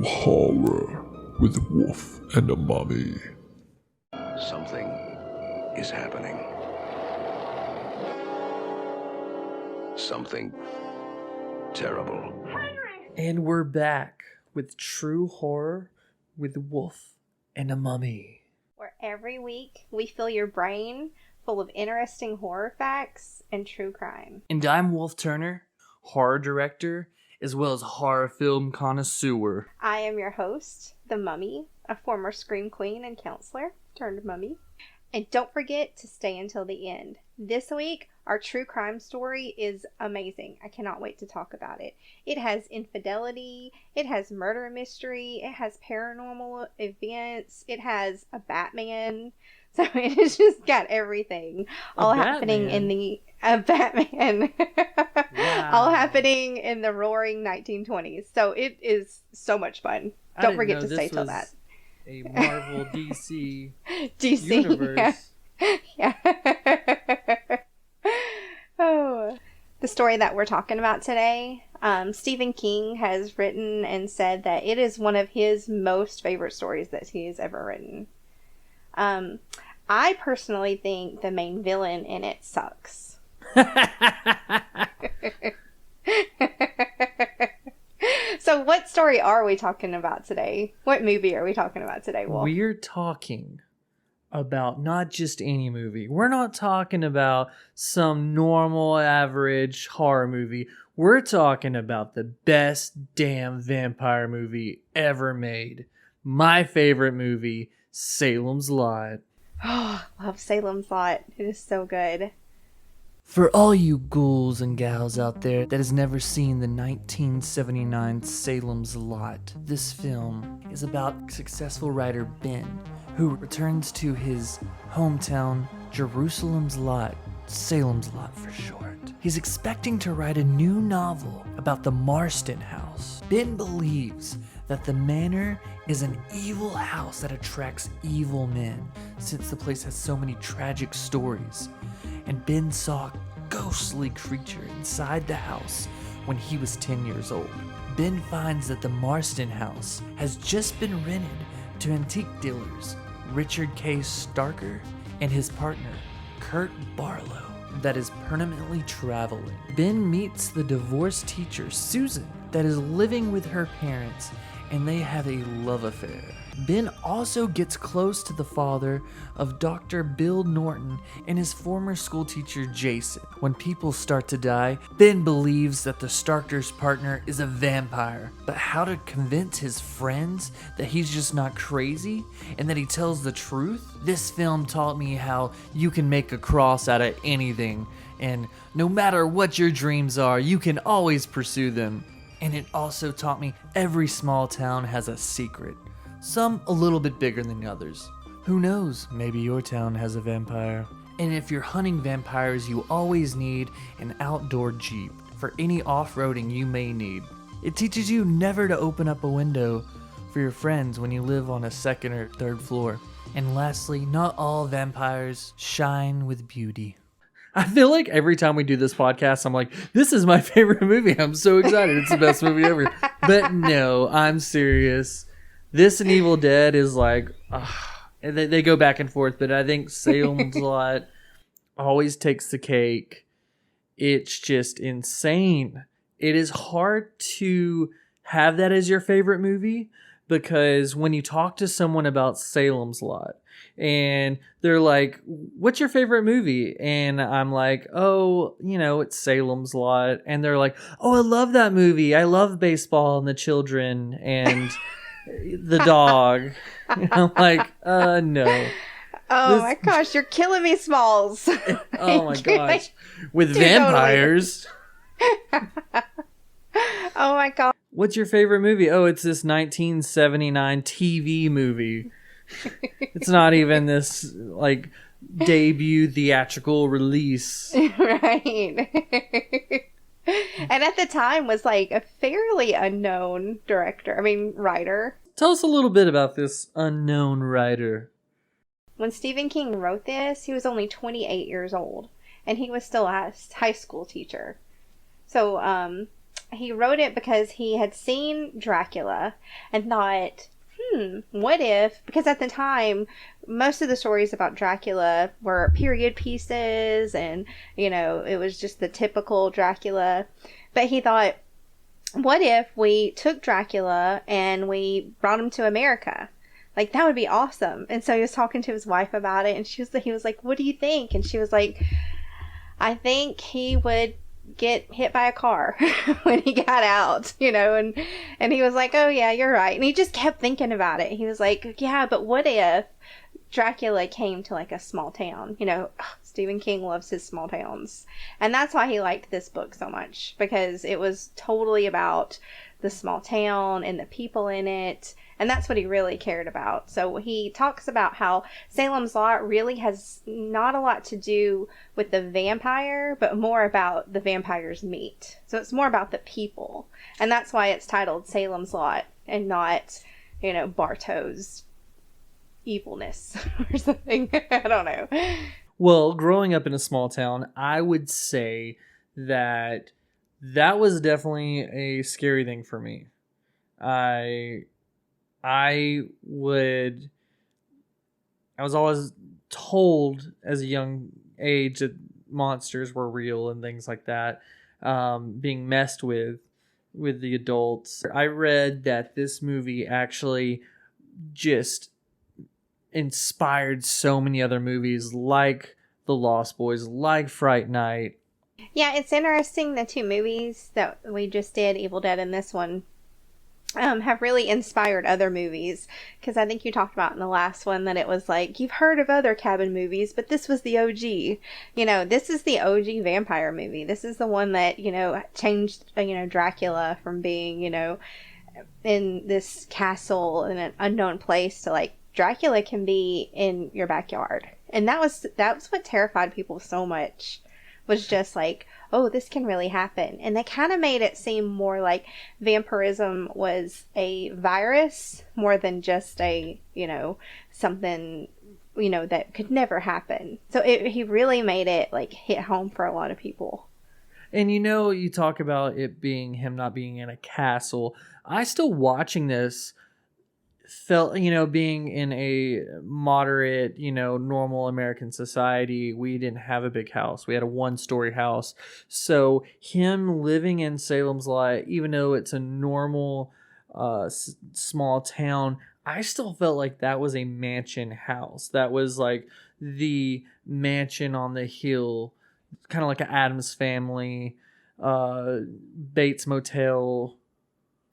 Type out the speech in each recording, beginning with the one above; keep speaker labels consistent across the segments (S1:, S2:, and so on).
S1: horror with Wolf and a Mummy.
S2: Something is happening. Something terrible.
S3: And we're back with True Horror with Wolf and a Mummy.
S4: Where every week we fill your brain full of interesting horror facts and true crime.
S3: And I'm Wolf Turner, horror director, as well as horror film connoisseur.
S4: I am your host, the Mummy, a former scream queen and counselor turned mummy. And don't forget to stay until the end. This week, our true crime story is amazing. I cannot wait to talk about it. It has infidelity, it has murder mystery, it has paranormal events, it has a Batman. So it has just got everything all happening in the Batman.
S3: Wow.
S4: All happening in the roaring 1920s. So it is so much fun. Don't forget to stay till that.
S3: A Marvel DC
S4: universe. Yeah. Oh, the story that we're talking about today, Stephen King has written and said that it is one of his most favorite stories that he has ever written. I personally think the main villain in it sucks. So what story are we talking about today? What movie are we talking about today, Wolf?
S3: We're talking about not just any movie. We're not talking about some normal average horror movie. We're talking about the best damn vampire movie ever made. My favorite movie, Salem's Lot.
S4: Oh, love Salem's Lot. It is so good.
S3: For all you ghouls and gals out there that has never seen the 1979 Salem's Lot, this film is about successful writer Ben, who returns to his hometown, Jerusalem's Lot, Salem's Lot for short. He's expecting to write a new novel about the Marston house. Ben believes that the manor is an evil house that attracts evil men, since the place has so many tragic stories. And Ben saw a ghostly creature inside the house when he was 10 years old. Ben finds that the Marston house has just been rented to antique dealers Richard K. Starker and his partner, Kurt Barlow, that is permanently traveling. Ben meets the divorced teacher, Susan, that is living with her parents, and they have a love affair. Ben also gets close to the father of Dr. Bill Norton and his former school teacher Jason. When people start to die, Ben believes that the Starker's partner is a vampire, but how to convince his friends that he's just not crazy and that he tells the truth? This film taught me how you can make a cross out of anything, and no matter what your dreams are, you can always pursue them. And it also taught me every small town has a secret. Some a little bit bigger than others. Who knows, maybe your town has a vampire. And if you're hunting vampires, you always need an outdoor Jeep for any off-roading you may need. It teaches you never to open up a window for your friends when you live on a second or third floor. And lastly, not all vampires shine with beauty. I feel like every time we do this podcast, I'm like, this is my favorite movie. I'm so excited. It's the best movie ever. But no, I'm serious. This and Evil Dead is like, they go back and forth, but I think Salem's Lot always takes the cake. It's just insane. It is hard to have that as your favorite movie because when you talk to someone about Salem's Lot and they're like, what's your favorite movie? And I'm like, oh, it's Salem's Lot. And they're like, oh, I love that movie. I love baseball and the children and the dog. And I'm like, no.
S4: Oh my gosh, you're killing me, Smalls.
S3: Oh my gosh. With vampires.
S4: Oh my god.
S3: What's your favorite movie? Oh, it's this 1979 TV movie. It's not even this like debut theatrical release.
S4: Right. And at the time was like a fairly unknown writer.
S3: Tell us a little bit about this unknown writer.
S4: When Stephen King wrote this, he was only 28 years old, and he was still a high school teacher. So, he wrote it because he had seen Dracula and thought, what if, because at the time, most of the stories about Dracula were period pieces and, it was just the typical Dracula. But he thought, what if we took Dracula and we brought him to America? Like, that would be awesome. And so he was talking to his wife about it, and he was like, what do you think? And she was like, I think he would get hit by a car when he got out, and he was like, oh yeah, you're right. And he just kept thinking about it. He was like, yeah, but what if Dracula came to like a small town? Stephen King loves his small towns. And that's why he liked this book so much, because it was totally about the small town and the people in it. And that's what he really cared about. So he talks about how Salem's Lot really has not a lot to do with the vampire, but more about the vampire's meat. So it's more about the people. And that's why it's titled Salem's Lot and not, Bartow's evilness or something. I don't know.
S3: Well, growing up in a small town, I would say that was definitely a scary thing for me. I was always told as a young age that monsters were real and things like that, being messed with the adults. I read that this movie actually just inspired so many other movies like The Lost Boys, like Fright Night.
S4: Yeah, it's interesting. The two movies that we just did, Evil Dead and this one, have really inspired other movies, because I think you talked about in the last one that it was like, you've heard of other cabin movies, but this was the OG. This is the OG vampire movie. This is the one that, changed, Dracula from being, in this castle in an unknown place to like, Dracula can be in your backyard. And that was what terrified people so much, was just like, oh, this can really happen. And they kind of made it seem more like vampirism was a virus more than just a, something, that could never happen. So he really made it like hit home for a lot of people.
S3: And you talk about it being him not being in a castle. I still watching this felt, being in a moderate, normal American society, we didn't have a big house. We had a 1-story house. So him living in Salem's Lot, even though it's a normal small town, I still felt like that was a mansion house. That was like the mansion on the hill, kind of like an Addams Family, Bates Motel.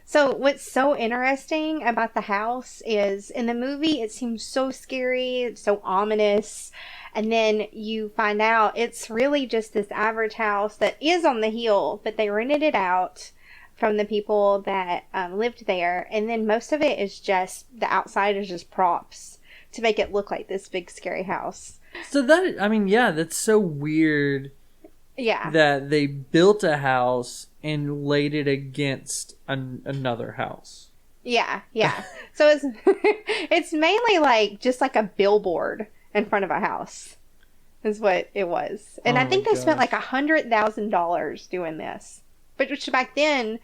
S4: So what's so interesting about the house is, in the movie, it seems so scary, so ominous. And then you find out it's really just this average house that is on the hill, but they rented it out from the people that lived there. And then most of it is just, the outside is just props to make it look like this big scary house.
S3: So that's so weird.
S4: Yeah.
S3: That they built a house and laid it against another house.
S4: Yeah. So it's mainly like just like a billboard in front of a house is what it was. And I think they spent like $100,000 doing this, which back then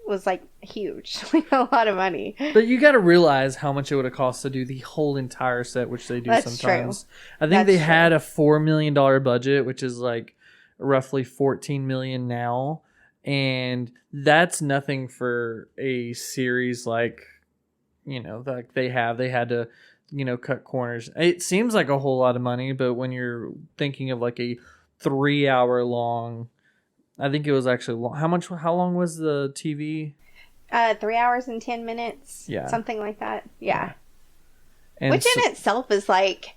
S4: was like huge, like a lot of money.
S3: But you got to realize how much it would have cost to do the whole entire set, which they do sometimes. True. I think they had a $4 million budget, which is like roughly $14 million now, and that's nothing for a series like they had to cut corners. It seems like a whole lot of money, but when you're thinking of like a 3-hour long, I think it was actually long. How long was the TV?
S4: 3 hours and 10 minutes. Yeah, something like that. Yeah. Which in itself is like,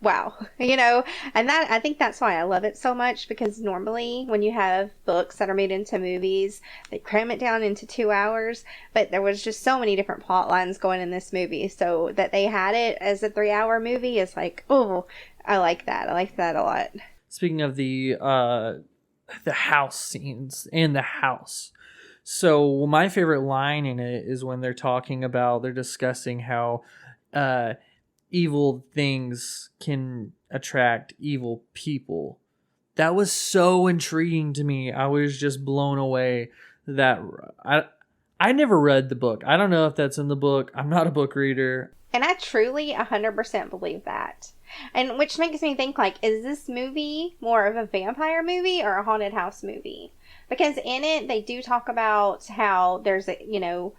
S4: wow, and that, I think that's why I love it so much, because normally when you have books that are made into movies, they cram it down into 2 hours, but there was just so many different plot lines going in this movie, so that they had it as a 3-hour movie is like, oh, I like that a lot.
S3: Speaking of the house scenes in the house, so my favorite line in it is when they're discussing how evil things can attract evil people. That was so intriguing to me. I was just blown away that I never read the book. I don't know if that's in the book. I'm not a book reader.
S4: And I truly 100% believe that. And which makes me think, like, is this movie more of a vampire movie or a haunted house movie? Because in it, they do talk about how there's a,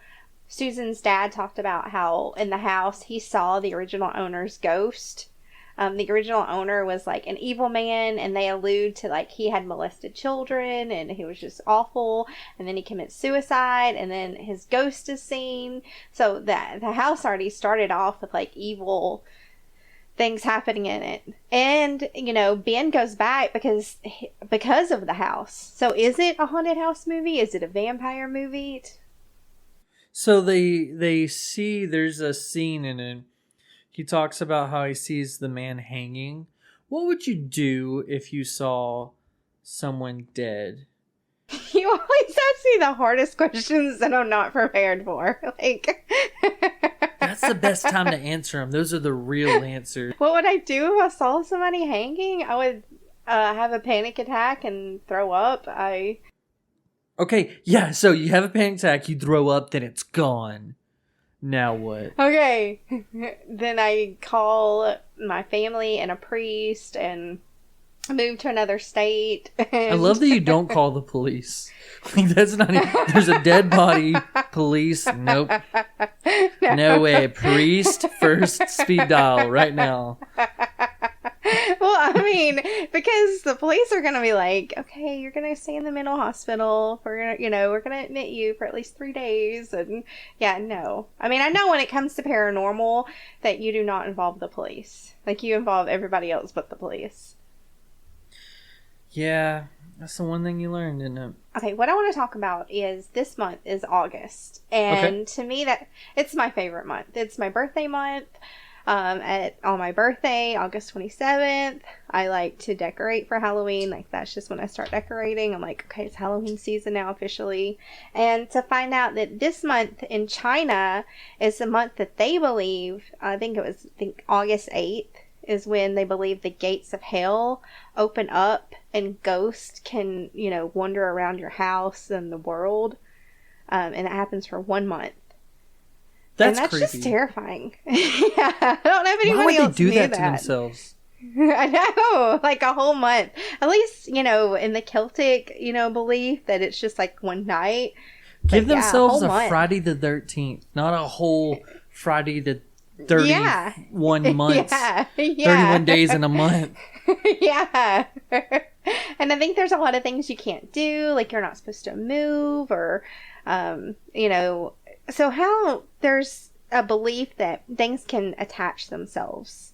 S4: Susan's dad talked about how in the house he saw the original owner's ghost. The original owner was like an evil man, and they allude to like he had molested children and he was just awful, and then he commits suicide, and then his ghost is seen. So the house already started off with like evil things happening in it. And Ben goes back because of the house. So is it a haunted house movie? Is it a vampire movie?
S3: So they see there's a scene in it. He talks about how he sees the man hanging. What would you do if you saw someone dead?
S4: You always ask me the hardest questions that I'm not prepared for. Like,
S3: that's the best time to answer them. Those are the real answers.
S4: What would I do if I saw somebody hanging? I would have a panic attack and throw up.
S3: Okay, yeah, so you have a panic attack, you throw up, then it's gone. Now what?
S4: Okay. Then I call my family and a priest and move to another state.
S3: I love that you don't call the police. Like, that's not even, there's a dead body. Police, nope. No way. Priest, first speed dial right now.
S4: Well, I mean, because the police are going to be like, okay, you're going to stay in the mental hospital. We're going to admit you for at least 3 days. And yeah, no. I mean, I know when it comes to paranormal that you do not involve the police. Like, you involve everybody else but the police.
S3: Yeah, that's the one thing you learned, isn't it?
S4: Okay, what I want to talk about is this month is August. And to me, it's my favorite month. It's my birthday month. On my birthday, August 27th, I like to decorate for Halloween. Like, that's just when I start decorating. I'm like, okay, it's Halloween season now officially. And to find out that this month in China is the month that they believe, I think August 8th is when they believe the gates of hell open up and ghosts can, wander around your house and the world. And it happens for 1 month. That's
S3: creepy.
S4: Just terrifying. Yeah, I don't know if anybody
S3: Why would
S4: else
S3: they do
S4: knew
S3: that to themselves?
S4: I know, like a whole month. At least, in the Celtic, belief that it's just like one night.
S3: Give themselves a
S4: month.
S3: Friday the 13th, not a whole Friday the 31 months.
S4: Yeah.
S3: 31 days in a month.
S4: Yeah. And I think there's a lot of things you can't do, like you're not supposed to move or, so how there's a belief that things can attach themselves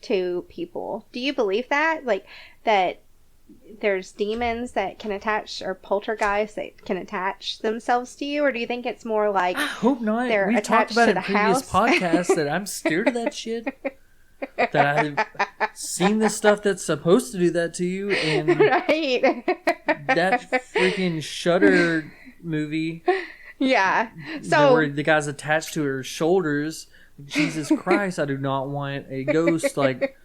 S4: to people. Do you believe that? Like, that there's demons that can attach, or poltergeists that can attach themselves to you? Or do you think it's more like
S3: I hope not.
S4: they're
S3: We've talked
S4: attached
S3: about
S4: to
S3: in
S4: the
S3: previous
S4: house?
S3: podcasts that I'm scared of that shit. That I've seen the stuff that's supposed to do that to you, and
S4: Right.
S3: that freaking Shudder movie.
S4: Yeah. So
S3: where the guy's attached to her shoulders. Jesus Christ, I do not want a ghost. Like,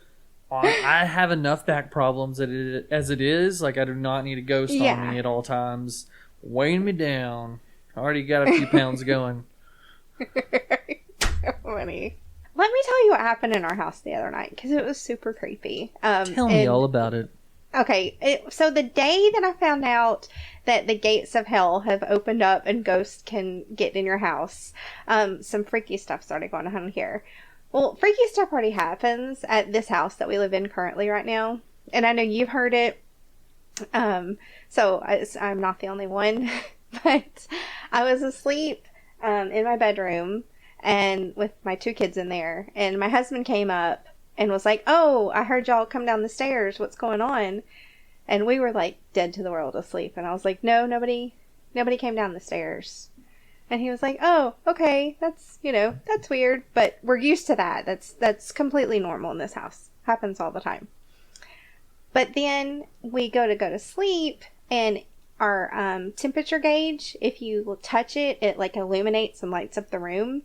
S3: I have enough back problems as it is. Like, I do not need a ghost on me at all times, weighing me down. I already got a few pounds going.
S4: funny. Let me tell you what happened in our house the other night, because it was super creepy.
S3: Tell me all about it.
S4: Okay, so the day that I found out that the gates of hell have opened up and ghosts can get in your house, some freaky stuff started going on here. Well, freaky stuff already happens at this house that we live in currently right now, and I know you've heard it, so I'm not the only one, but I was asleep in my bedroom and with my 2 kids in there, and my husband came up and was like, "Oh, I heard y'all come down the stairs. What's going on?" And we were like dead to the world asleep. And I was like, "No, nobody came down the stairs." And he was like, "Oh, okay. That's weird, but we're used to that. That's completely normal in this house. Happens all the time." But then we go to sleep, and our temperature gauge, if you touch it, it like illuminates and lights up the room.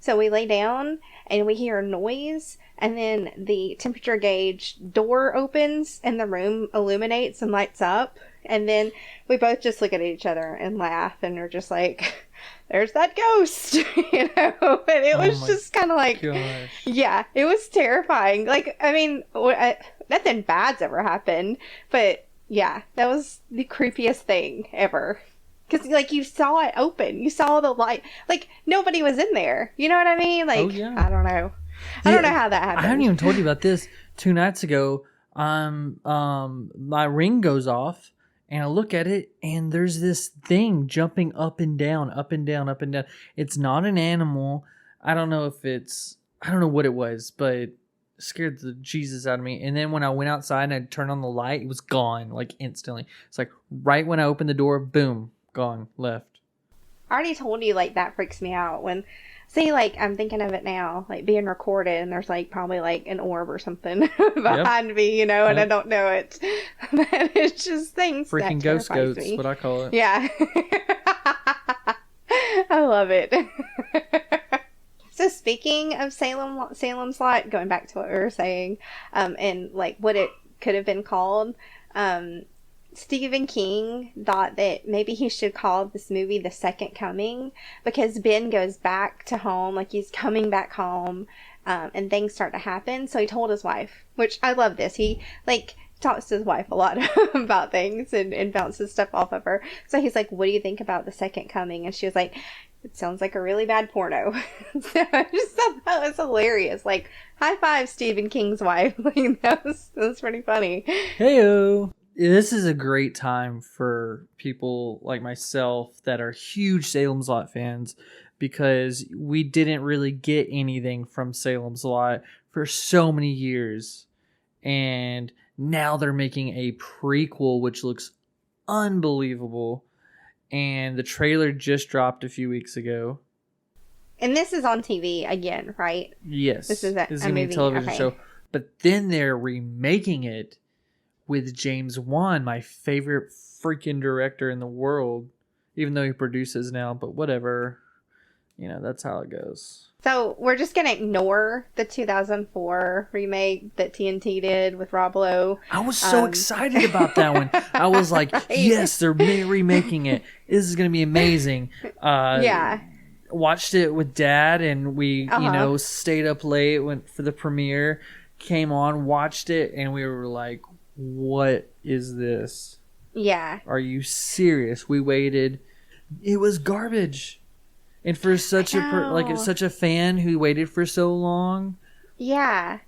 S4: So we lay down and we hear a noise, and then the temperature gauge door opens and the room illuminates and lights up. And then we both just look at each other and laugh, and we're just like, there's that ghost, you know? And it was just kind of like,
S3: gosh.
S4: Yeah, it was terrifying. Like, I mean, nothing bad's ever happened, but yeah, that was the creepiest thing ever. Because, like, you saw it open. You saw the light. Like, nobody was in there. You know what I mean? Like,
S3: oh, yeah.
S4: I don't know. I don't know how that happened.
S3: I haven't even told you about this. 2 nights ago, my ring goes off, and I look at it, and there's this thing jumping up and down, up and down, up and down. It's not an animal. I don't know what it was, but it scared the Jesus out of me. And then when I went outside and I turned on the light, it was gone, like, instantly. It's like, right when I opened the door, boom. Gone, left.
S4: I already told you, like, that freaks me out when, see, like, I'm thinking of it now, like, being recorded, and there's, like, probably, like, an orb or something behind me, you know, and I don't know it. But it's just things
S3: freaking
S4: that
S3: ghost goats,
S4: me.
S3: what I call it.
S4: Yeah. I love it. So speaking of Salem's Lot, going back to what we were saying, and, like, what it could have been called, Stephen King thought that maybe he should call this movie The Second Coming, because Ben goes back to home, like he's coming back home, and things start to happen. So he told his wife, which I love this. He, like, talks to his wife a lot about things and bounces stuff off of her. So he's like, what do you think about The Second Coming? And she was like, it sounds like a really bad porno. So I just thought that was hilarious. Like, high five, Stephen King's wife. Like, that was pretty funny.
S3: Heyo. This is a great time for people like myself that are huge Salem's Lot fans, because we didn't really get anything from Salem's Lot for so many years. And now they're making a prequel, which looks unbelievable. And the trailer just dropped a few weeks ago.
S4: And this is on TV again, right?
S3: Yes.
S4: This is
S3: going to be a television show. But then they're remaking it with James Wan, my favorite freaking director in the world, even though he produces now, but whatever. You know, that's how it goes.
S4: So we're just going to ignore the 2004 remake that TNT did with Rob Lowe.
S3: I was so excited about that one. I was like, yes, they're remaking it. This is going to be amazing.
S4: Yeah.
S3: Watched it with Dad, and we, stayed up late, went for the premiere, came on, watched it, and we were like, what is this?
S4: Yeah.
S3: Are you serious? We waited. It was garbage. And for such such a fan who waited for so long.
S4: Yeah.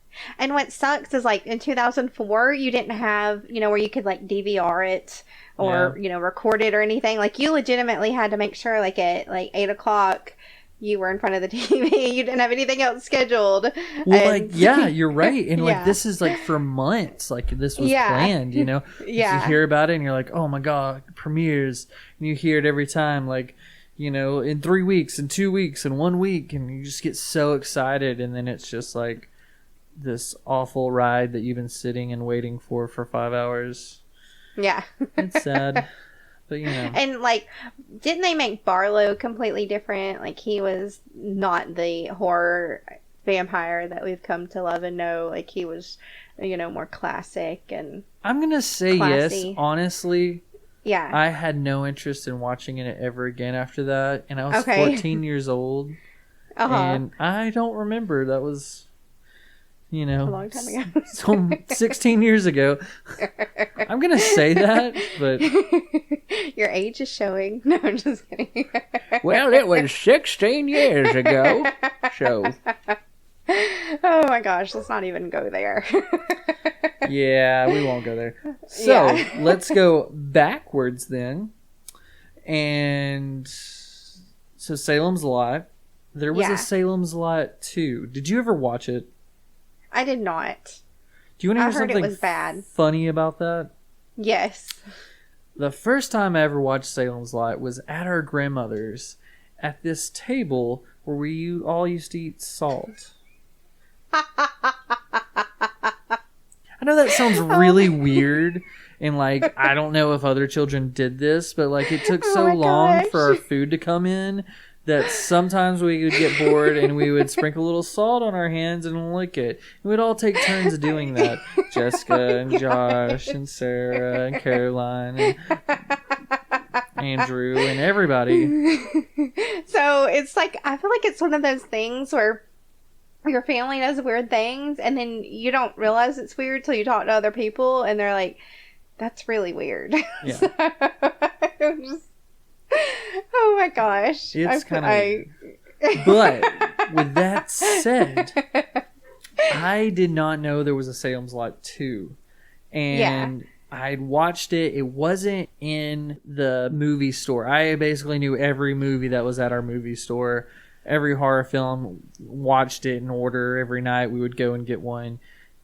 S4: And what sucks is, like, in 2004, you didn't have, where you could, like, DVR it or, record it or anything. Like, you legitimately had to make sure, like, at, like, 8 o'clock, you were in front of the TV. You didn't have anything else scheduled.
S3: Well, and, you're right. And, like, this is, like, for months. Like, this was planned,
S4: Yeah.
S3: You hear about it, and you're like, oh, my God, premieres. And you hear it every time, like, in 3 weeks, in 2 weeks, in 1 week. And you just get so excited. And then it's just, like, this awful ride that you've been sitting and waiting for 5 hours.
S4: Yeah.
S3: It's sad. But,
S4: And, like, didn't they make Barlow completely different? Like, he was not the horror vampire that we've come to love and know. Like, he was, more classic and
S3: I'm going to say
S4: classy.
S3: Yes, honestly.
S4: Yeah.
S3: I had no interest in watching it ever again after that. And I was 14 years old. And I don't remember. That was,
S4: a long time ago.
S3: So 16 years ago. I'm going to say that, but...
S4: Your age is showing. No, I'm just kidding.
S3: Well, it was 16 years ago. So...
S4: Oh my gosh, let's not even go there.
S3: Yeah, we won't go there. So, let's go backwards then. And so Salem's Lot. There was a Salem's Lot 2. Did you ever watch it?
S4: I did not.
S3: Do you want to hear something
S4: it was bad.
S3: Funny about that?
S4: Yes.
S3: The first time I ever watched Salem's Lot was at our grandmother's at this table where we all used to eat salt. I know that sounds really weird, and, like, I don't know if other children did this, but, like, it took so long for our food to come in that sometimes we would get bored and we would sprinkle a little salt on our hands and lick it. We'd all take turns doing that. Jessica and Josh and Sarah and Caroline and Andrew and everybody.
S4: So it's like, I feel like it's one of those things where your family does weird things and then you don't realize it's weird till you talk to other people and they're like, that's really weird. Yeah. So, oh my gosh.
S3: It's kind of weird. But with that said, I did not know there was a Salem's Lot 2. And I'd watched it. It wasn't in the movie store. I basically knew every movie that was at our movie store. Every horror film, watched it in order. Every night we would go and get one.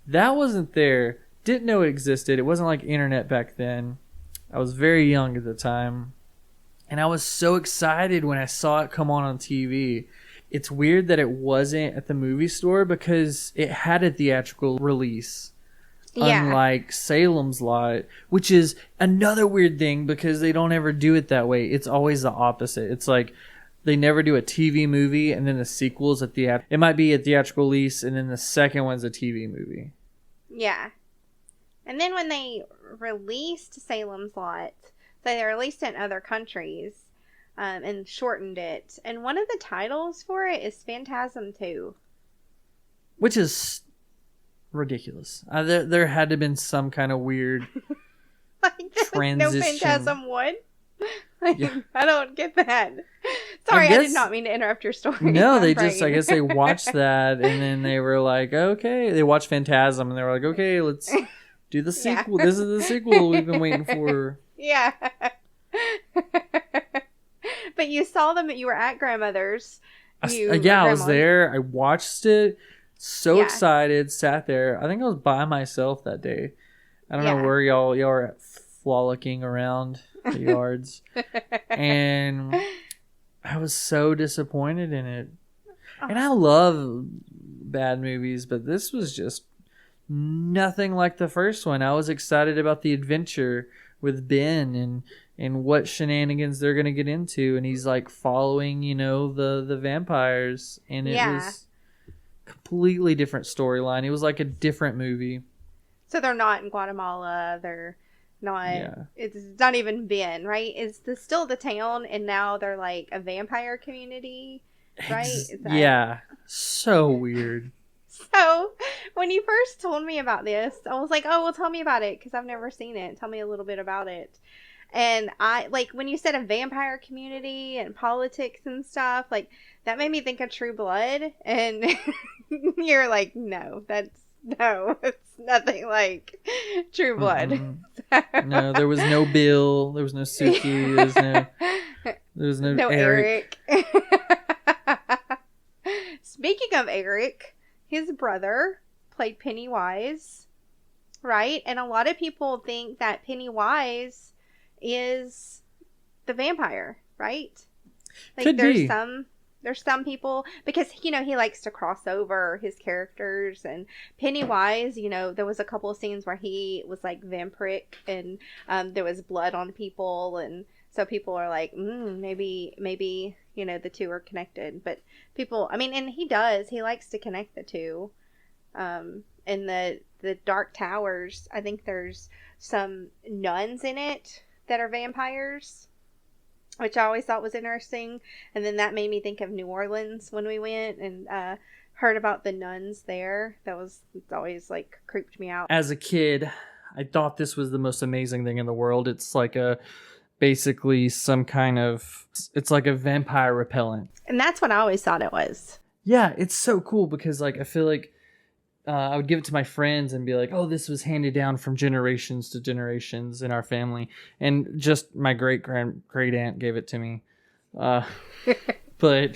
S3: That wasn't there. Didn't know it existed. It wasn't like internet back then. I was very young at the time. And I was so excited when I saw it come on TV. It's weird that it wasn't at the movie store because it had a theatrical release. Yeah. Unlike Salem's Lot, which is another weird thing because they don't ever do it that way. It's always the opposite. It's like they never do a TV movie and then the sequel's it might be a theatrical release and then the second one's a TV movie.
S4: Yeah. And then when they released Salem's Lot, so they released it in other countries and shortened it. And one of the titles for it is Phantasm 2.
S3: Which is ridiculous. There had to have been some kind of weird
S4: like
S3: transition.
S4: No Phantasm 1? Like, yeah. I don't get that. Sorry, I did not mean to interrupt your story.
S3: No, I guess they watched that and then they were like, okay. They watched Phantasm and they were like, okay, let's do the sequel. This is the sequel we've been waiting for.
S4: Yeah. But you saw them, you were at grandmother's.
S3: I was there. I watched it. So excited. Sat there. I think I was by myself that day. I don't know where y'all are frolicking around the yards. And I was so disappointed in it. And I love bad movies, but this was just nothing like the first one. I was excited about the adventure with Ben and what shenanigans they're going to get into. And he's like following, the vampires. And it was completely different storyline. It was like a different movie. So
S4: they're not in Guatemala. They're not. It's not even Ben, right? It's still the town, and now they're like a vampire community, right?
S3: So weird.
S4: So when you first told me about this, I was like, oh, well, tell me about it because I've never seen it. Tell me a little bit about it. And I like when you said a vampire community and politics and stuff, like that made me think of True Blood. And you're like, no, it's nothing like True Blood.
S3: Mm-hmm. No, there was no Bill. There was no Suki. There was no Eric.
S4: Speaking of Eric, his brother played Pennywise, right? And a lot of people think that Pennywise is the vampire, right? Like
S3: Could be.
S4: There's some people, because, he likes to cross over his characters, and Pennywise, there was a couple of scenes where he was like vampiric and there was blood on people, and so people are like, maybe, the two are connected, but people, and he likes to connect the two. In the Dark Towers, I think there's some nuns in it that are vampires, which I always thought was interesting. And then that made me think of New Orleans when we went and heard about the nuns there. It's always like creeped me out.
S3: As a kid, I thought this was the most amazing thing in the world. It's like basically some kind of, it's like a vampire repellent.
S4: And that's what I always thought it was.
S3: Yeah, it's so cool because I feel like I would give it to my friends and be like, oh, this was handed down from generations to generations in our family. And just my great aunt gave it to me. But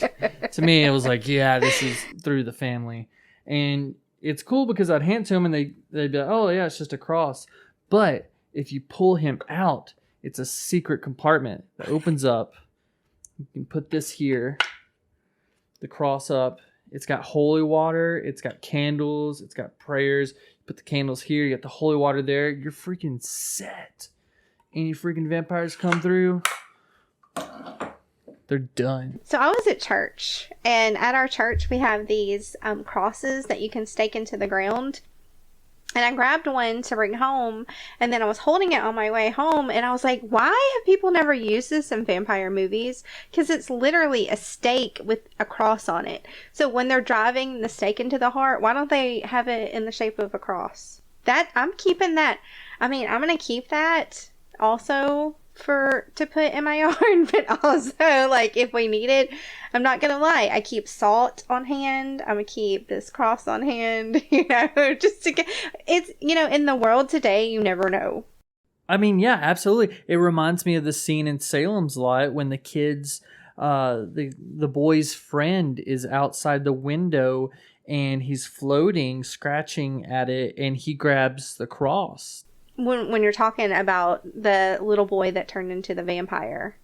S3: to me, it was like, this is through the family. And it's cool because I'd hand it to them and they'd be like, oh, yeah, it's just a cross. But if you pull him out, it's a secret compartment that opens up. You can put this here, the cross up. It's got holy water. It's got candles. It's got prayers. You put the candles here. You got the holy water there. You're freaking set. Any freaking vampires come through, They're done.
S4: So I was at church, and at our church we have these crosses that you can stake into the ground. And I grabbed one to bring home, and then I was holding it on my way home, and I was like, why have people never used this in vampire movies? Because it's literally a stake with a cross on it. So when they're driving the stake into the heart, why don't they have it in the shape of a cross? I'm keeping that. I mean, I'm going to keep that also to put in my yard, but also, like, if we need it, I'm not gonna lie, I keep salt on hand. I'm gonna keep this cross on hand, just to get it's, in the world today, you never know.
S3: I mean, yeah, absolutely. It reminds me of the scene in Salem's Lot when the kids, the boy's friend is outside the window and he's floating, scratching at it, and he grabs the cross.
S4: When you're talking about the little boy that turned into the vampire,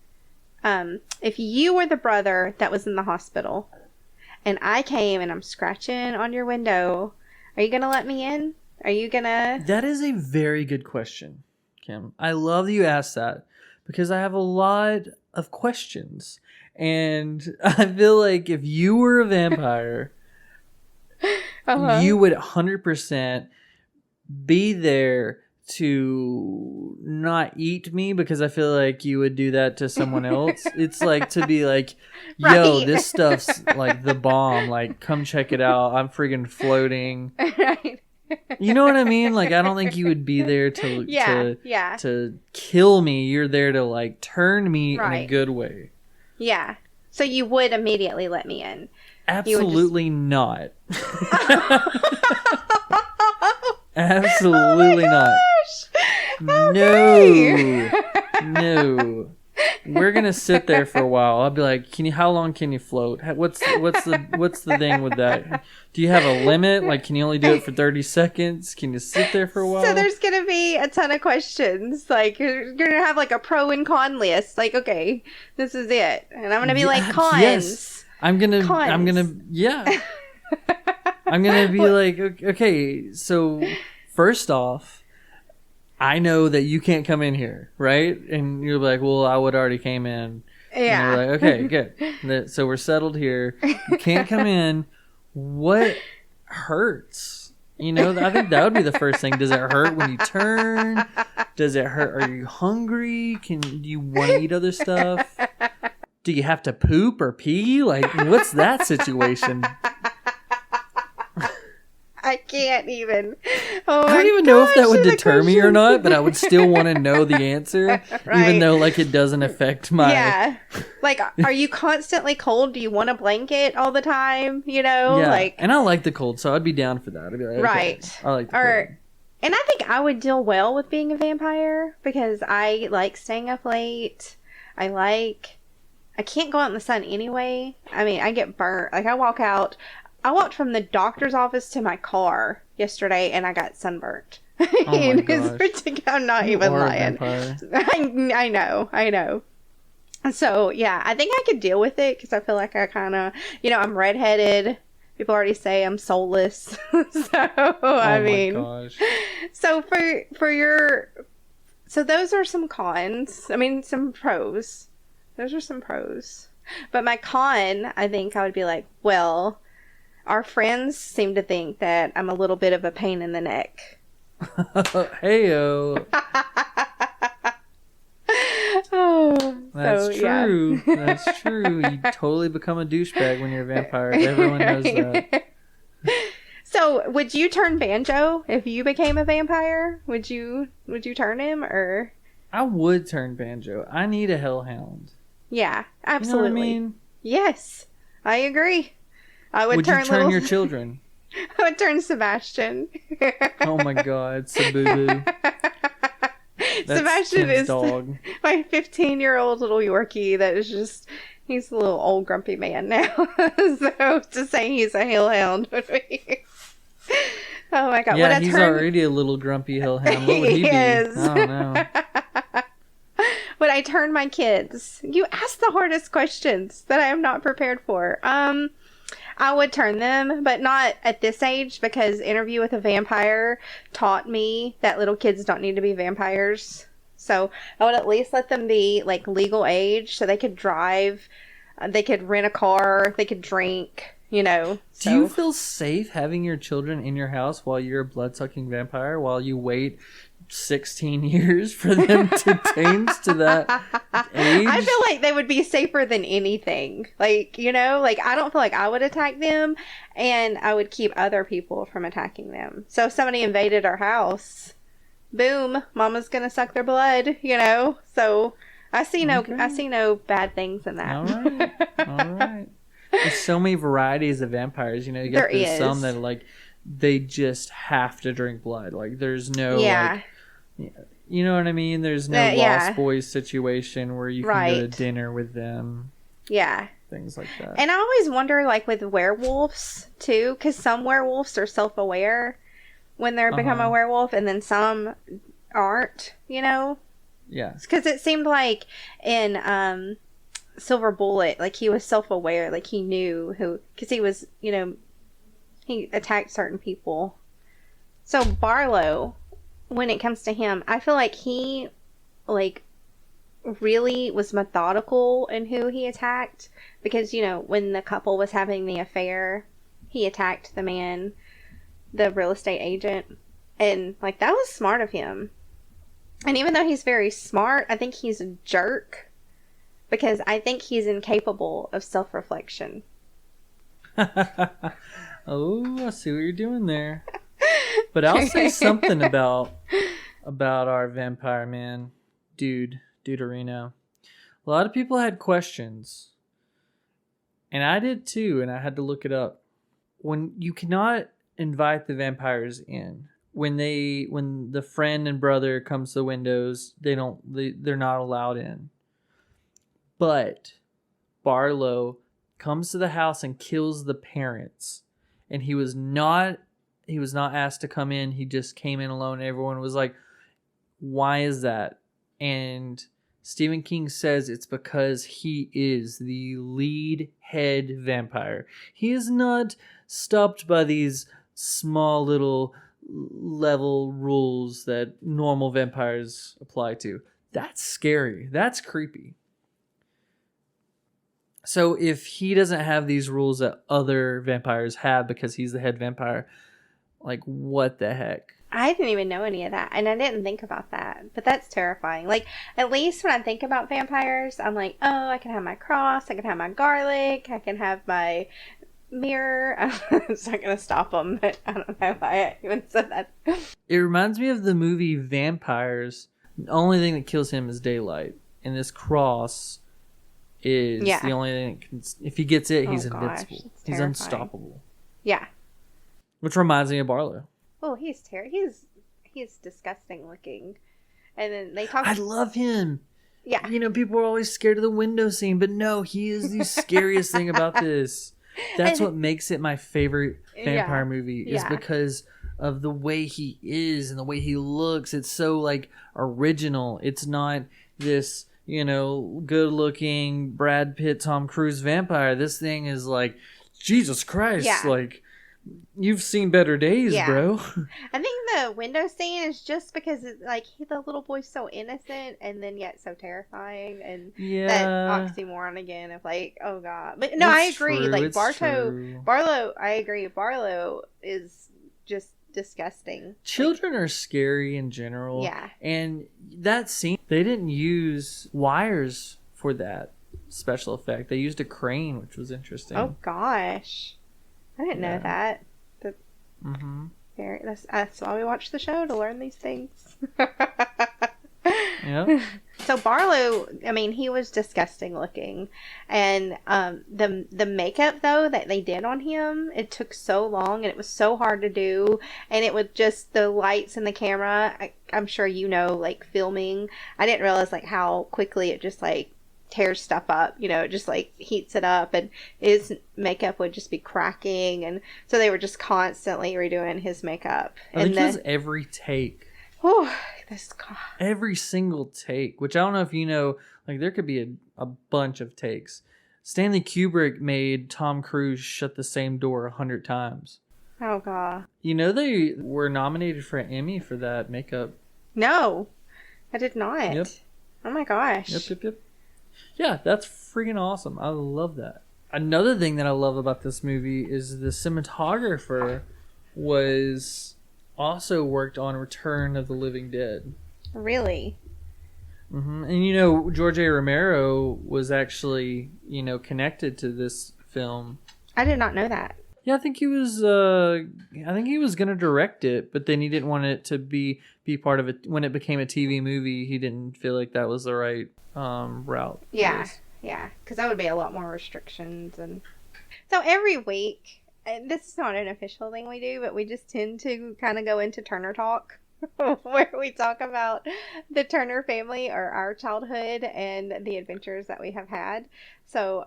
S4: if you were the brother that was in the hospital and I came and I'm scratching on your window, are you gonna let me in? Are you gonna...
S3: That is a very good question, Kim. I love that you asked that because I have a lot of questions, and I feel like if you were a vampire, you would 100% be there to not eat me, because I feel like you would do that to someone else. It's like to be like, yo,
S4: Right.
S3: this stuff's like the bomb. Like, come check it out. I'm freaking floating.
S4: Right.
S3: You know what I mean? Like, I don't think you would be there to to kill me. You're there to like turn me in a
S4: Right.
S3: good way.
S4: Yeah. So you would immediately let me in.
S3: Absolutely not. Absolutely not.
S4: Okay.
S3: No. We're gonna sit there for a while. I'll be like, how long can you float? What's the thing with that? Do you have a limit? Like, can you only do it for 30 seconds? Can you sit there for a while?
S4: So there's gonna be a ton of questions. Like, you're gonna have like a pro and con list. Like, okay, this is it, and I'm gonna be like, cons.
S3: Yes. I'm gonna yeah. I'm gonna be like, okay, so first off, I know that you can't come in here, right? And you're like, well, I would already came in.
S4: Yeah.
S3: And you're like, okay, good. So we're settled here. You can't come in. What hurts? I think that would be the first thing. Does it hurt when you turn? Does it hurt? Are you hungry? Do you want to eat other stuff? Do you have to poop or pee? Like, what's that situation?
S4: I can't even. Oh
S3: I don't even know if that would deter me or not, but I would still want to know the answer, even though like it doesn't affect my...
S4: Yeah. Like, are you constantly cold? Do you want a blanket all the time?
S3: Yeah.
S4: Like...
S3: And I like the cold, so I'd be down for that. I'd be like, okay,
S4: right.
S3: I like the cold.
S4: And I think I would deal well with being a vampire because I like staying up late. I can't go out in the sun anyway. I mean, I get burnt. Like, I walked from the doctor's office to my car yesterday and I got sunburnt.
S3: Oh my gosh.
S4: I'm not even lying. I know. So, yeah, I think I could deal with it because I feel like I kind of, I'm redheaded. People already say I'm soulless. I mean, gosh. So so those are some cons. I mean, some pros. Those are some pros. But my con, I think I would be like, well, our friends seem to think that I'm a little bit of a pain in the neck.
S3: Heyo. That's true. Yeah. That's true. You totally become a douchebag when you're a vampire. Everyone knows that.
S4: So, would you turn Banjo if you became a vampire? Would you turn him, or?
S3: I would turn Banjo. I need a hellhound.
S4: Yeah, absolutely.
S3: You know what I mean?
S4: Yes, I agree. I would
S3: you turn your children?
S4: I would turn Sebastian.
S3: Oh my God, Sabubu.
S4: Sebastian is
S3: dog.
S4: My 15-year-old little Yorkie that is just, he's a little old grumpy man now. So to say he's a hellhound would be... Oh my God.
S3: Yeah, he's already a little grumpy hellhound. What would he be? I don't know.
S4: Would I turn my kids? You asked the hardest questions that I am not prepared for. I would turn them, but not at this age, because Interview with a Vampire taught me that little kids don't need to be vampires. So I would at least let them be like legal age so they could drive They could rent a car. They could drink. You know.
S3: Do you feel safe having your children in your house while you're a blood-sucking vampire, while you wait 16 years for them to change to that age?
S4: I feel like they would be safer than anything. Like, you know, like I don't feel like I would attack them, and I would keep other people from attacking them. So if somebody invaded our house, boom, mama's gonna suck their blood, you know? So I see no bad things in that.
S3: All right. There's so many varieties of vampires, you know. You got some that like they just have to drink blood. Like there's no like, you know what I mean? There's no Lost Boys situation where you can go to dinner with them. Yeah. Things like that.
S4: And I always wonder, like with werewolves too, because some werewolves are self-aware when they're become a werewolf, and then some aren't, you know?
S3: Yeah.
S4: Because it seemed like in Silver Bullet, like he was self-aware, like he knew who, because he was, you know, he attacked certain people. So Barlow, when it comes to him, I feel like he, like, really was methodical in who he attacked, because, you know, when the couple was having the affair, he attacked the man, the real estate agent, and, like, that was smart of him. And even though he's very smart, I think he's a jerk, because I think he's incapable of self-reflection.
S3: Oh, I see what you're doing there. But I'll say something about our vampire man, Duderino. A lot of people had questions. And I did too, and I had to look it up. When you cannot invite the vampires in, when the friend and brother comes to the windows, they're not allowed in. But Barlow comes to the house and kills the parents, and he was not asked to come in. He just came in alone. Everyone was like, why is that? And Stephen King says it's because he is the lead head vampire. He is not stopped by these small little level rules that normal vampires apply to. That's scary. That's creepy. So if he doesn't have these rules that other vampires have because he's the head vampire, like, what the heck?
S4: I didn't even know any of that, and I didn't think about that. But that's terrifying. Like, at least when I think about vampires, I'm like, oh, I can have my cross, I can have my garlic, I can have my mirror. It's not going to stop them, but I don't know why I even said that.
S3: It reminds me of the movie Vampires. The only thing that kills him is daylight, and this cross is the only thing that can, if he gets it, he's invincible. He's unstoppable.
S4: Yeah.
S3: Which reminds me of Barlow.
S4: Oh, he's he's disgusting looking. And then they talk.
S3: I love him.
S4: Yeah.
S3: You know, people are always scared of the window scene, but no, he is the scariest thing about this. That's what makes it my favorite vampire movie, is because of the way he is and the way he looks. It's so, like, original. It's not this, you know, good looking Brad Pitt, Tom Cruise vampire. This thing is like, Jesus Christ, like, you've seen better days, bro.
S4: I think the window scene is just because it's like the little boy's so innocent and then yet so terrifying, and that oxymoron again of like, oh god. But no, I agree. True. Like Barlow, I agree. Barlow is just disgusting.
S3: Children are scary in general.
S4: Yeah.
S3: And that scene, they didn't use wires for that special effect. They used a crane, which was interesting.
S4: Oh gosh. I didn't know that. But that's why we watch the show, to learn these things.
S3: Yep.
S4: So Barlow, I mean, he was disgusting looking, and the makeup though that they did on him, it took so long and it was so hard to do, and it was just the lights and the camera. I'm sure you know, like filming. I didn't realize like how quickly it just like tears stuff up, you know, it just like heats it up, and his makeup would just be cracking, and so they were just constantly redoing his makeup.
S3: I think it was every take.
S4: Oh,
S3: every single take, which I don't know if you know, like there could be a bunch of takes. Stanley Kubrick made Tom Cruise shut the same door 100 times.
S4: Oh god.
S3: You know they were nominated for an Emmy for that makeup.
S4: No, I did not.
S3: Yep.
S4: Oh my gosh.
S3: Yep. Yeah, that's freaking awesome. I love that. Another thing that I love about this movie is the cinematographer was also worked on Return of the Living Dead.
S4: Really?
S3: And George A. Romero was actually connected to this film.
S4: I did not know that.
S3: Yeah, I think he was. I think he was gonna direct it, but then he didn't want it to be part of it. When it became a TV movie, he didn't feel like that was the right route.
S4: Yeah, because that would be a lot more restrictions. And so every week, and this is not an official thing we do, but we just tend to kind of go into Turner Talk, where we talk about the Turner family or our childhood and the adventures that we have had. So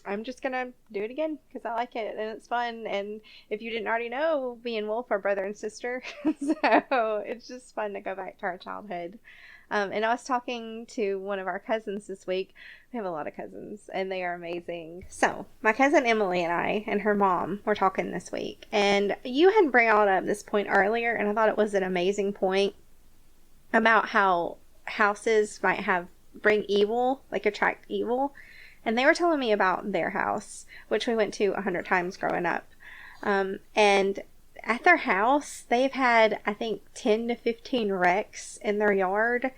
S4: I'm just gonna do it again because I like it and it's fun. And if you didn't already know, me and Wolf are brother and sister, so it's just fun to go back to our childhood. And I was talking to one of our cousins this week. We have a lot of cousins, and they are amazing. So, my cousin Emily and I and her mom were talking this week. And you had brought up this point earlier, and I thought it was an amazing point about how houses might bring evil, like attract evil. And they were telling me about their house, which we went to 100 times growing up. And at their house, they've had, I think, 10 to 15 wrecks in their yard,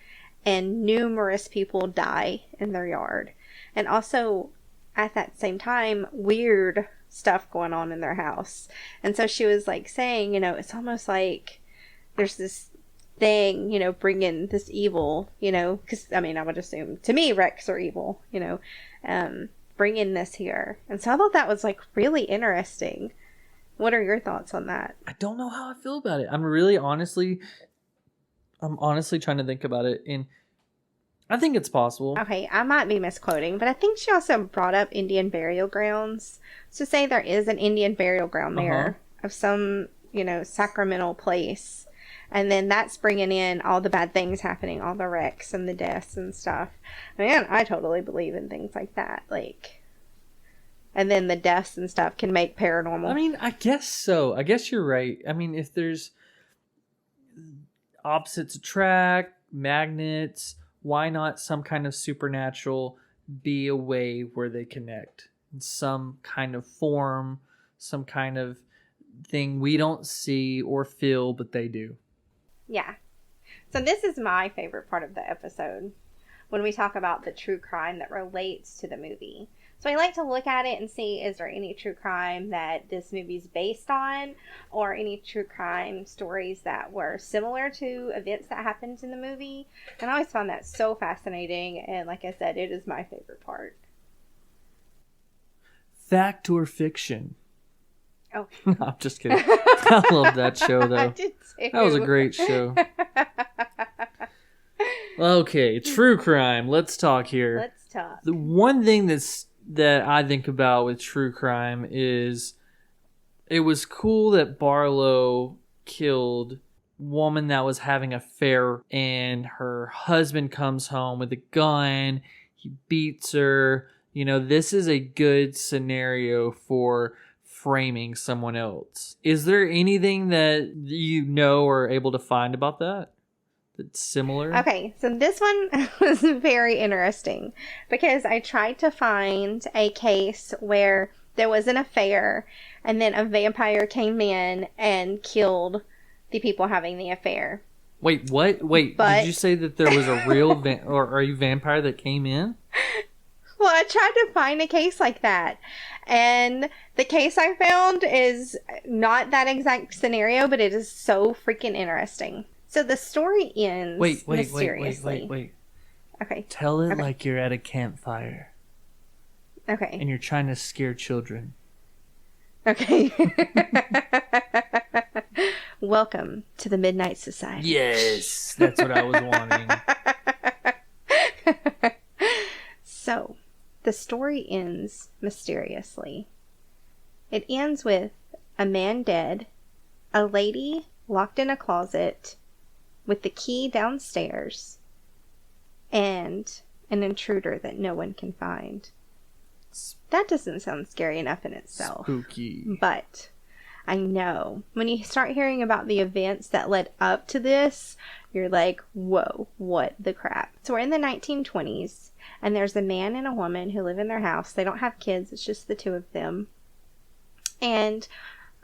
S4: and numerous people die in their yard. And also, at that same time, weird stuff going on in their house. And so she was like saying, it's almost like there's this thing, bringing this evil, because, I would assume, to me, wrecks are evil, bringing this here. And so I thought that was, like, really interesting. What are your thoughts on that?
S3: I don't know how I feel about it. I'm honestly trying to think about it, and I think it's possible.
S4: Okay, I might be misquoting, but I think she also brought up Indian burial grounds. So say there is an Indian burial ground there of some, sacramental place. And then that's bringing in all the bad things happening, all the wrecks and the deaths and stuff. Man, I totally believe in things like that. And then the deaths and stuff can make paranormal.
S3: I guess so. I guess you're right. If there's opposites attract, magnets, why not some kind of supernatural be a way where they connect in some kind of form, some kind of thing we don't see or feel, but they do.
S4: Yeah. So this is my favorite part of the episode, when we talk about the true crime that relates to the movie. So I like to look at it and see, is there any true crime that this movie's based on, or any true crime stories that were similar to events that happened in the movie. And I always found that so fascinating, and like I said, it is my favorite part.
S3: Fact or fiction?
S4: Oh.
S3: No, I'm just kidding. I love that show, though.
S4: I did too.
S3: That was a great show. Okay, true crime. Let's talk here.
S4: Let's talk.
S3: The one thing that I think about with true crime is it was cool that Barlow killed a woman that was having an affair, and her husband comes home with a gun. He beats her. This is a good scenario for framing someone else. Is there anything that or are able to find about that that's similar?
S4: Okay, so this one was very interesting because I tried to find a case where there was an affair and then a vampire came in and killed the people having the affair.
S3: Wait, what? Did you say that there was a real vampire that came in?
S4: Well, I tried to find a case like that, and the case I found is not that exact scenario, but it is so freaking interesting. So the story ends mysteriously.
S3: Wait.
S4: Okay.
S3: Tell it like you're at a campfire.
S4: Okay.
S3: And you're trying to scare children.
S4: Okay. Welcome to the Midnight Society.
S3: Yes, that's what I was wanting.
S4: So, the story ends mysteriously. It ends with a man dead, a lady locked in a closet with the key downstairs, and an intruder that no one can find. That doesn't sound scary enough in itself.
S3: Spooky.
S4: But I know. When you start hearing about the events that led up to this, you're like, whoa, what the crap? So we're in the 1920s, and there's a man and a woman who live in their house. They don't have kids. It's just the two of them. And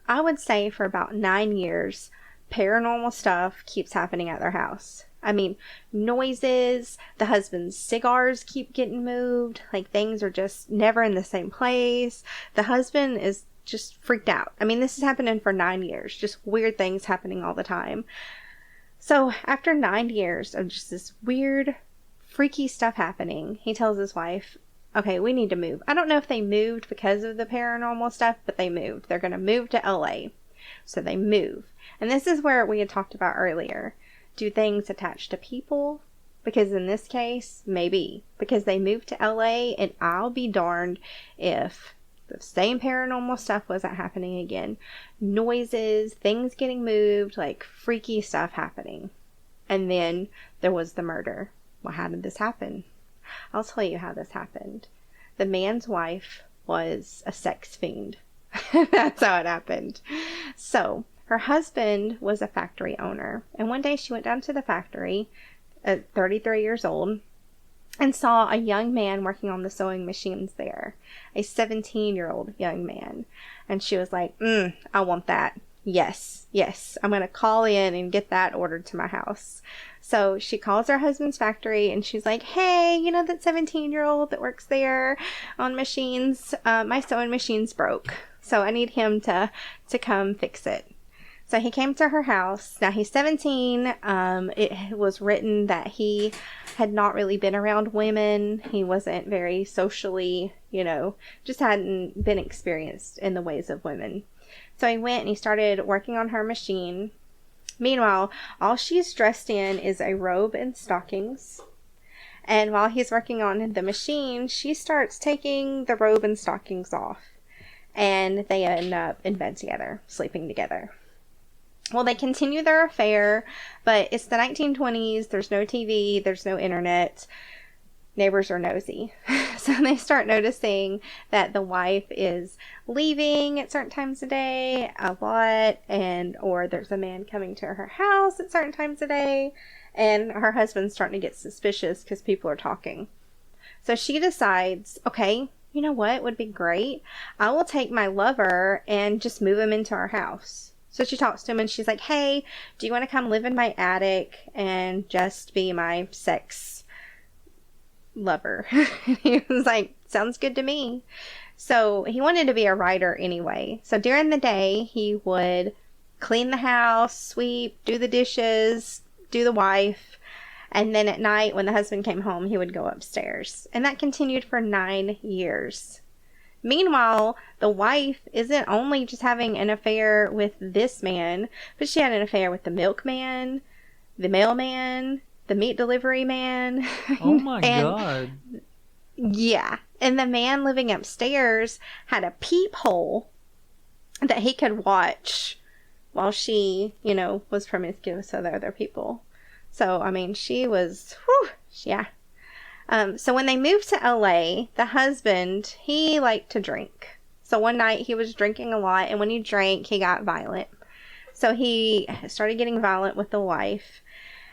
S4: I would say for about 9 years, paranormal stuff keeps happening at their house. I mean, noises, the husband's cigars keep getting moved, like things are just never in the same place. The husband is just freaked out. I mean, this is happening for 9 years, just weird things happening all the time. So after 9 years of just this weird, freaky stuff happening, he tells his wife, okay, we need to move. I don't know if they moved because of the paranormal stuff, but they moved. They're going to move to LA. So they move. And this is where we had talked about earlier. Do things attach to people? Because in this case, maybe. Because they moved to LA, and I'll be darned if the same paranormal stuff wasn't happening again. Noises, things getting moved, like freaky stuff happening. And then there was the murder. Well, how did this happen? I'll tell you how this happened. The man's wife was a sex fiend. That's how it happened. So, her husband was a factory owner. And one day she went down to the factory at 33 years old and saw a young man working on the sewing machines there. A 17-year-old young man. And she was like, I want that. Yes, I'm going to call in and get that ordered to my house. So she calls her husband's factory and she's like, hey, you know that 17-year-old that works there on machines? My sewing machine's broke. So I need him to come fix it. So he came to her house. Now he's 17. It was written that he had not really been around women. He wasn't very socially, just hadn't been experienced in the ways of women. So he went and he started working on her machine. Meanwhile, all she's dressed in is a robe and stockings. And while he's working on the machine, she starts taking the robe and stockings off. And they end up in bed together, sleeping together. Well, they continue their affair, but it's the 1920s. There's no TV. There's no internet. Neighbors are nosy. So they start noticing that the wife is leaving at certain times a day a lot, or there's a man coming to her house at certain times a day, and her husband's starting to get suspicious because people are talking. So she decides, okay, you know what would be great? I will take my lover and just move him into our house. So she talks to him and she's like, hey, do you want to come live in my attic and just be my sex lover? He was like, sounds good to me. So he wanted to be a writer anyway. So during the day, he would clean the house, sweep, do the dishes, do the wife. And then at night, when the husband came home, he would go upstairs. And that continued for 9 years. Meanwhile, the wife isn't only just having an affair with this man, but she had an affair with the milkman, the mailman, the meat delivery man.
S3: Oh my God.
S4: Yeah. And the man living upstairs had a peephole that he could watch while she, was promiscuous with other people. So, I mean, she was, yeah. So when they moved to LA, the husband, he liked to drink. So one night he was drinking a lot, and when he drank, he got violent. So he started getting violent with the wife,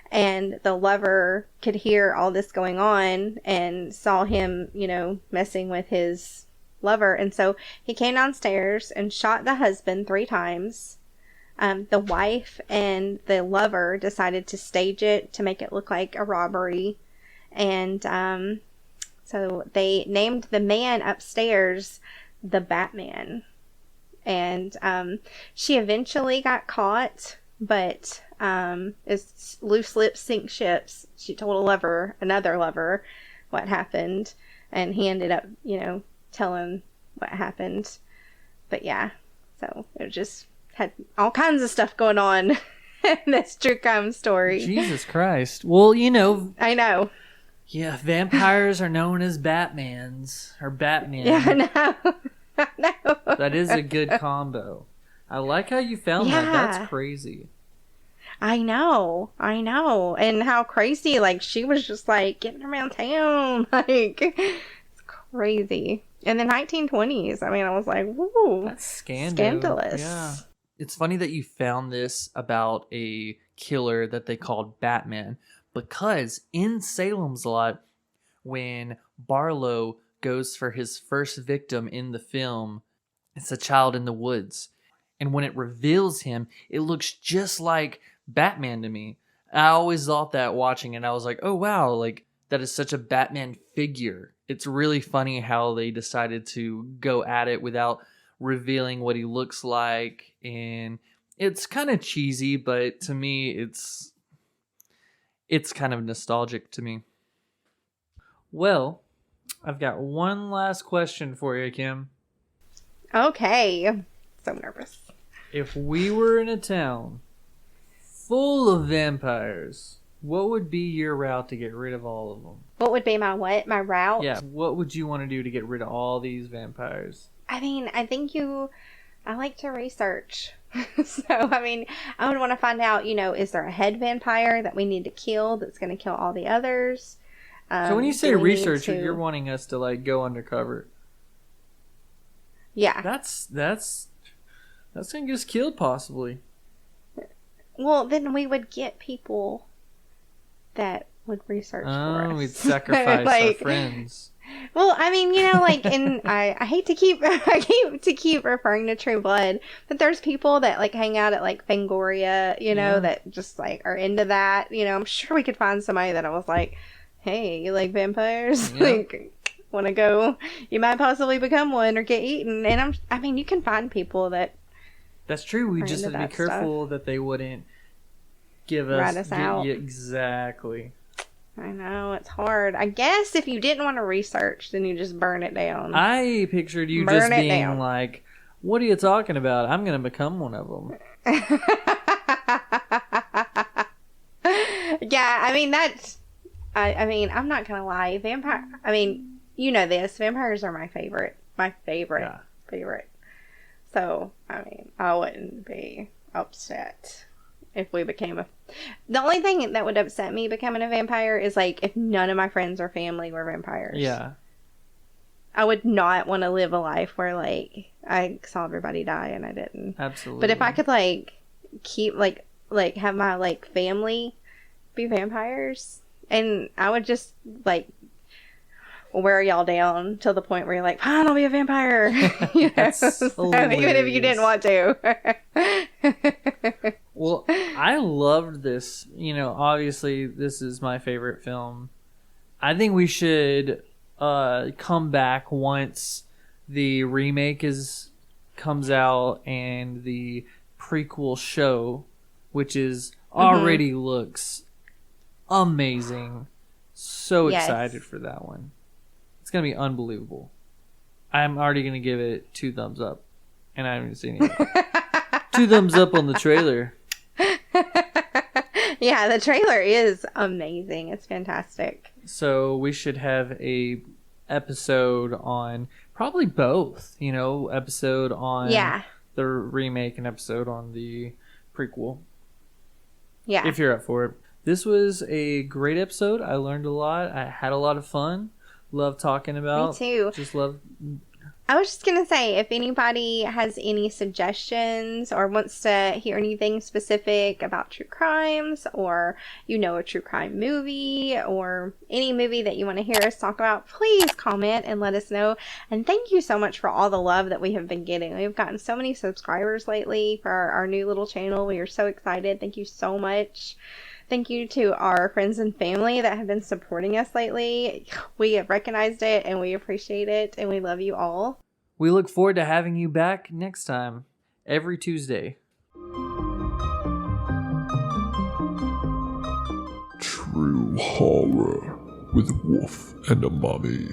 S4: and the lover could hear all this going on and saw him, messing with his lover. And so he came downstairs and shot the husband 3 times. The wife and the lover decided to stage it to make it look like a robbery. And so they named the man upstairs the Batman. And she eventually got caught, but as loose lips sink ships, she told another lover, what happened. And he ended up, telling what happened. But yeah, so it just had all kinds of stuff going on in this true crime story.
S3: Jesus Christ. Well,
S4: I know.
S3: Yeah, vampires are known as Batmans, or Batman.
S4: Yeah, I know. I know.
S3: That is a good combo. I like how you found that. That's crazy.
S4: I know. And how crazy, she was just, getting around town. It's crazy. In the 1920s, I mean, I was like, woo.
S3: That's scandalous.
S4: Scandalous.
S3: Yeah. It's funny that you found this about a killer that they called Batman, because in Salem's Lot, when Barlow goes for his first victim in the film, it's a child in the woods. And when it reveals him, it looks just like Batman to me. I always thought that watching it. I was like, oh, wow, like that is such a Batman figure. It's really funny how they decided to go at it without revealing what he looks like. And it's kind of cheesy, but to me, it's kind of nostalgic to me. Well, I've got one last question for you, Kim.
S4: Okay. So nervous.
S3: If we were in a town full of vampires, what would be your route to get rid of all of them?
S4: What would be my what? My route?
S3: Yeah, what would you want to do to get rid of all these vampires?
S4: I mean, I like to research. So, I mean, I would want to find out, is there a head vampire that we need to kill that's going to kill all the others?
S3: So when you say research, you're wanting us to, like, go undercover.
S4: Yeah.
S3: That's going to get us killed, possibly.
S4: Well, then we would get people that would research for us.
S3: Oh, we'd sacrifice our friends.
S4: Well, I mean, and I hate to keep referring to True Blood, but there's people that like hang out at like Fangoria, that just like are into that. I'm sure we could find somebody that I was like, hey, you like vampires?
S3: Yeah.
S4: Like, want to go? You might possibly become one or get eaten. And I mean, you can find people that.
S3: That's true. We just have to be careful that they wouldn't give us.
S4: Rat us out.
S3: Exactly.
S4: I know, it's hard. I guess if you didn't want to research, then you just burn it down.
S3: I pictured you just being like, what are you talking about? I'm going to become one of them.
S4: Yeah, I mean, I'm not going to lie. Vampires are my favorite. My favorite. Favorite. So, I mean, I wouldn't be upset if we became the only thing that would upset me becoming a vampire is like if none of my friends or family were vampires.
S3: Yeah.
S4: I would not want to live a life where like I saw everybody die and I didn't.
S3: Absolutely.
S4: But if I could like keep like have my like family be vampires, and I would just like wear y'all down till the point where you're like, fine, I'll be a vampire. So, even if you didn't want to.
S3: Well, I loved this. Obviously, this is my favorite film. I think we should come back once the remake comes out and the prequel show, which is already looks amazing. So excited for that one. It's going to be unbelievable. I'm already going to give it 2 thumbs up. And I haven't seen it yet. 2 thumbs up on the trailer.
S4: Yeah, the trailer is amazing. It's fantastic.
S3: So we should have a episode on probably both. Episode on the remake and episode on the prequel.
S4: Yeah.
S3: If you're up for it. This was a great episode. I learned a lot. I had a lot of fun. Love talking about.
S4: Me too.
S3: Just love.
S4: I was just going to say, if anybody has any suggestions or wants to hear anything specific about true crimes, or a true crime movie, or any movie that you want to hear us talk about, please comment and let us know. And thank you so much for all the love that we have been getting. We've gotten so many subscribers lately for our new little channel. We are so excited. Thank you so much. Thank you to our friends and family that have been supporting us lately. We have recognized it and we appreciate it and we love you all.
S3: We look forward to having you back next time, every Tuesday.
S1: True horror with Wolf and a Mommy.